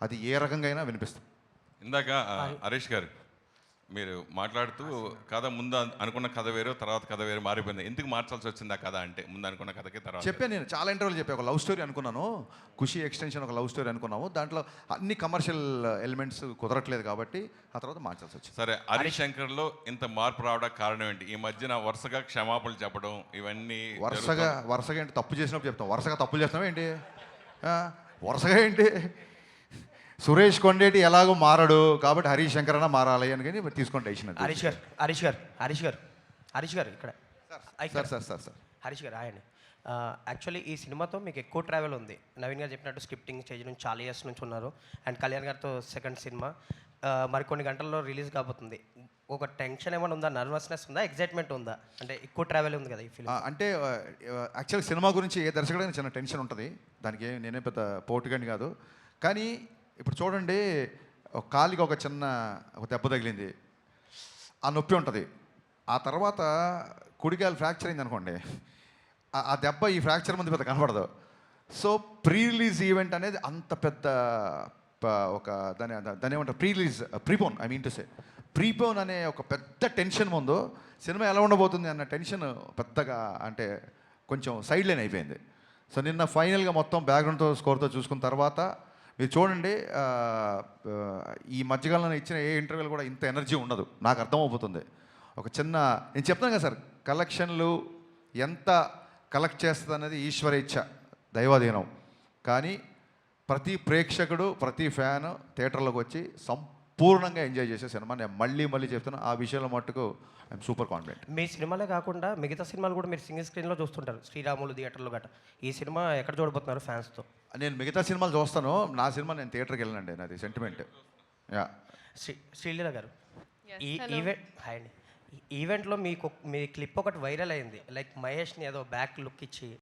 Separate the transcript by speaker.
Speaker 1: అది ఏ రకంగా అయినా వినిపిస్తాం.
Speaker 2: ఇందాక హరీష్ గారు మీరు మాట్లాడుతూ కథ ముందు అనుకున్న కథ వేరు, తర్వాత కథ వేరు మారిపోయింది. ఎందుకు మార్చాల్సి వచ్చింది ఆ కథ అంటే? ముందు అనుకున్న కథకి తర్వాత
Speaker 1: చెప్పాను నేను చాలా ఇంటర్వ్యూలు చెప్పాను. ఒక లవ్ స్టోరీ అనుకున్నాను, ఖుషి ఎక్స్టెన్షన్ ఒక లవ్ స్టోరీ అనుకున్నాము. దాంట్లో అన్ని కమర్షియల్ ఎలిమెంట్స్ కుదరట్లేదు కాబట్టి ఆ తర్వాత మార్చాల్సి వచ్చింది.
Speaker 2: సరే, హరీష్ శంకర్లో ఇంత మార్పు రావడానికి కారణం ఏంటి? ఈ మధ్యన వరుసగా క్షమాపణలు చెప్పడం ఇవన్నీ
Speaker 1: వరుసగా ఏంటి? తప్పు చేసినప్పుడు చెప్తాం. వరుసగా తప్పులు చేస్తున్నాం ఏంటి? వరుసగా ఏంటి? సురేష్ కొండేటి ఎలాగో మారడు కాబట్టి హరీష్ శంకర్ అన్న మారాలి అని కానీ తీసుకుంటే
Speaker 3: హరీష్ గారు ఇక్కడ
Speaker 1: సార్
Speaker 3: హరీష్ గారు ఆయన యాక్చువల్లీ ఈ సినిమాతో మీకు ఎక్కువ ట్రావెల్ ఉంది. నవీన్ గారు చెప్పినట్టు స్క్రిప్టింగ్ స్టేజ్ నుంచి చాలా ఇయర్స్ నుంచి ఉన్నారు. అండ్ కళ్యాణ్ గారితో సెకండ్ సినిమా మరికొన్ని గంటల్లో రిలీజ్ కాబోతుంది. ఒక టెన్షన్ ఏమైనా ఉందా, నర్వస్నెస్ ఉందా, ఎగ్జైట్మెంట్ ఉందా? అంటే ఎక్కువ ట్రావెల్ ఉంది కదా ఈ ఫిల్మ్.
Speaker 1: అంటే యాక్చువల్ సినిమా గురించి ఏ దర్శకుడైనా చిన్న టెన్షన్ ఉంటుంది. దానికి నేనే పెద్ద పోటుగాని కాదు. కానీ ఇప్పుడు చూడండి, ఒక కాలికి ఒక చిన్న దెబ్బ తగిలింది, ఆ నొప్పి ఉంటుంది. ఆ తర్వాత కుడికాలు ఫ్రాక్చర్ అయింది అనుకోండి, ఆ దెబ్బ ఈ ఫ్రాక్చర్ ముందు పెద్ద కనపడదు. సో ప్రీ రిలీజ్ ఈవెంట్ అనేది అంత పెద్ద ఒక దాని ఏమంటారు, ప్రీపోన్ అనే ఒక పెద్ద టెన్షన్ ముందు సినిమా ఎలా ఉండబోతుంది అన్న టెన్షన్ పెద్దగా అంటే కొంచెం సైడ్ లైన్ అయిపోయింది. సో నిన్న ఫైనల్గా మొత్తం బ్యాక్గ్రౌండ్తో స్కోర్తో చూసుకున్న తర్వాత మీరు చూడండి, ఈ మధ్యకాలంలో ఇచ్చిన ఏ ఇంటర్వ్యూలు కూడా ఇంత ఎనర్జీ ఉండదు. నాకు అర్థమైపోతుంది. ఒక చిన్న నేను చెప్తాను కదా సార్, కలెక్షన్లు ఎంత కలెక్ట్ చేస్తుంది అనేది ఈశ్వర ఇచ్ఛ, దైవాధీనం. కానీ ప్రతి ప్రేక్షకుడు, ప్రతి ఫ్యాన్ థియేటర్లోకి వచ్చి సంపూర్ణంగా ఎంజాయ్ చేసే సినిమా. నేను మళ్ళీ చెప్తున్నా, ఆ విషయంలో మట్టుకు ఐఎమ్ సూపర్ కాన్ఫిడెంట్.
Speaker 3: మీ సినిమాలే కాకుండా మిగతా సినిమాలు కూడా మీరు సింగిల్ స్క్రీన్లో చూస్తుంటారు, శ్రీరాములు థియేటర్లో గట్రా. ఈ సినిమా ఎక్కడ చూడబోతున్నారు ఫ్యాన్స్తో?
Speaker 1: నేను మిగతా సినిమాలు చూస్తాను, నా సినిమా నేను థియేటర్కి వెళ్ళనండి, నాది సెంటిమెంట్.
Speaker 3: శ్రీలీల గారు, ఈ ఈవెంట్లో మీ క్లిప్ ఒకటి వైరల్ అయింది. లైక్ మహేష్ని ఏదో బ్యాక్ లుక్ ఇచ్చి